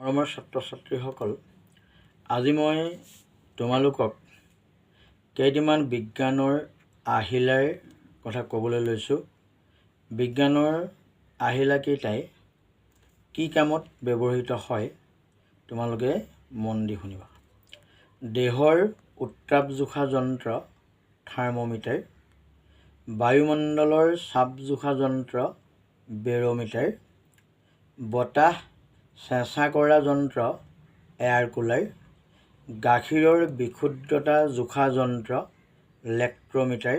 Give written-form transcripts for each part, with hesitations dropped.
মৰমৰ ছাত্ৰ ছাত্ৰীসকল, আজি মই তোমালোকক কেইটামান বিজ্ঞানৰ আহিলাৰ কথা ক'বলৈ লৈছোঁ। বিজ্ঞানৰ আহিলাকেইটাই কি কামত ব্যৱহৃত হয় তোমালোকে মন দি শুনিবা। দেহৰ উত্তাপ জোখা যন্ত্ৰ থাৰ্মোমিটাৰ, বায়ুমণ্ডলৰ চাপ জোখা যন্ত্ৰ বেৰোমিটাৰ, বতাহ চেঁচা কৰা যন্ত্ৰ এয়াৰ কুলাৰ, গাখীৰৰ বিশুদ্ধতা জোখা যন্ত্ৰ লেক্ট্ৰমিটাৰ,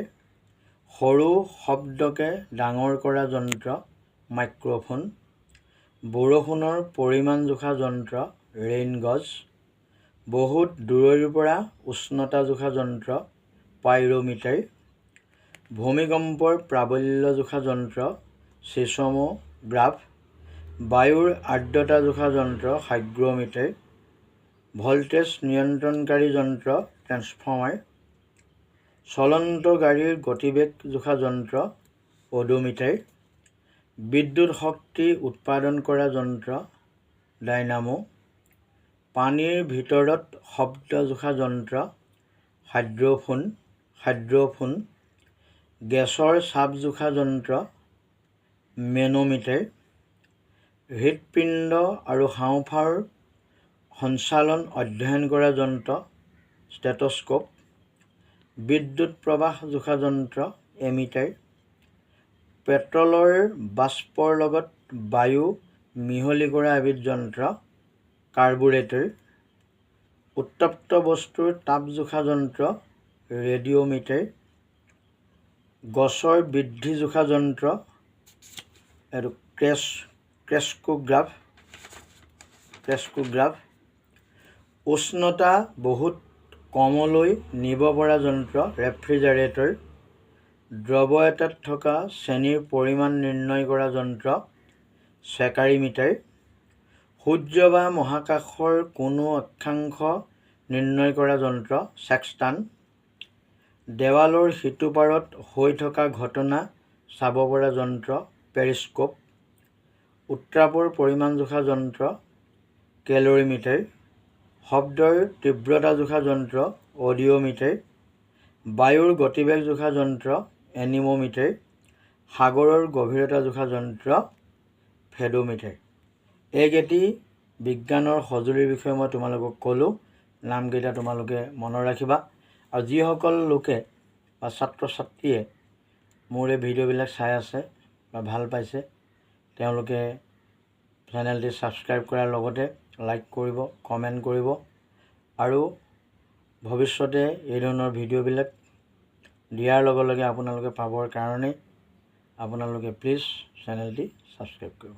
সৰু শব্দকে ডাঙৰ কৰা যন্ত্ৰ মাইক্ৰফোন, বৰষুণৰ পৰিমাণ জোখা যন্ত্ৰ ৰেইন গজ, বহুত দূৰৈৰ পৰা উষ্ণতা জোখা যন্ত্ৰ পাইৰোমিটাৰ, ভূমিকম্পৰ প্ৰাবল্য জোখা যন্ত্ৰ ছিছমোগ্ৰাফ, বায়ুৰ আৰ্দ্ৰতা জোখা যন্ত্ৰ হাইগ্ৰমিটাৰ, ভল্টেজ নিয়ন্ত্ৰণকাৰী যন্ত্ৰ ট্ৰেন্সফৰ্মাৰ, চলন্ত গাড়ীৰ গতিবেগ জোখা যন্ত্ৰ অডোমিটাৰ, বিদ্যুৎ শক্তি উৎপাদন কৰা যন্ত্ৰ ডাইনামো, পানীৰ ভিতৰত শব্দ জোখা যন্ত্ৰ হাইড্ৰফোন, গেছৰ চাপ জোখা যন্ত্ৰ মেনোমিটাৰ, হৃদপিণ্ড আৰু হাঁওফাঁওৰ সঞ্চালন অধ্যয়ন কৰা যন্ত্ৰ ষ্টেথোস্কোপ, বিদ্যুৎ প্ৰবাহ জোখা যন্ত্ৰ এমিটাৰ, পেট্ৰলৰ বাষ্পৰ লগত বায়ু মিহলি কৰা এবিধ যন্ত্ৰ কাৰ্বুৰেটৰ, উত্তপ্ত বস্তুৰ তাপ জোখা যন্ত্ৰ ৰেডিঅ'মিটাৰ, গছৰ বৃদ্ধি জোখা যন্ত্ৰ এইটো ক্ৰেস্কোগ্ৰাফ, উষ্ণতা বহুত কমলৈ নিব পৰা যন্ত্ৰ ৰেফ্ৰিজাৰেটৰ, দ্ৰৱ এটাত থকা চেনিৰ পৰিমাণ নিৰ্ণয় কৰা যন্ত্ৰ চেকাৰিমিটাৰ, সূৰ্য বা মহাকাশৰ কোনো অক্ষাংশ নিৰ্ণয় কৰা যন্ত্ৰ ছেক্সটান, দেৱালৰ সিটো পাৰত হৈ থকা ঘটনা চাব পৰা যন্ত্ৰ পেৰিস্কোপ, উত্তাপৰ পৰিমাণ জোখা যন্ত্ৰ কেলৰিমিটাৰ, শব্দৰ তীব্ৰতা জোখা যন্ত্ৰ অডিঅ'মিটাৰ, বায়ুৰ গতিবেগ জোখা যন্ত্ৰ এনিমোমিটাৰ, সাগৰৰ গভীৰতা জোখা যন্ত্ৰ ফেডোমিটাৰ। এইকেইটি বিজ্ঞানৰ সঁজুলিৰ বিষয়ে মই তোমালোকক ক'লোঁ। নামকেইটা তোমালোকে মনত ৰাখিবা। আৰু যিসকল লোকে বা ছাত্ৰ ছাত্ৰীয়ে মোৰ এই ভিডিঅ'বিলাক চাই আছে বা ভাল পাইছে, তেওঁলোকে চেনেলটি ছাবস্ক্ৰাইব কৰাৰ লগতে লাইক কৰিব, কমেণ্ট কৰিব আৰু ভৱিষ্যতে এই ধৰণৰ ভিডিঅ'বিলাক দিয়াৰ লগে লগে আপোনালোকে পাবৰ কাৰণে আপোনালোকে প্লিজ চেনেলটি ছাবস্ক্ৰাইব কৰিব।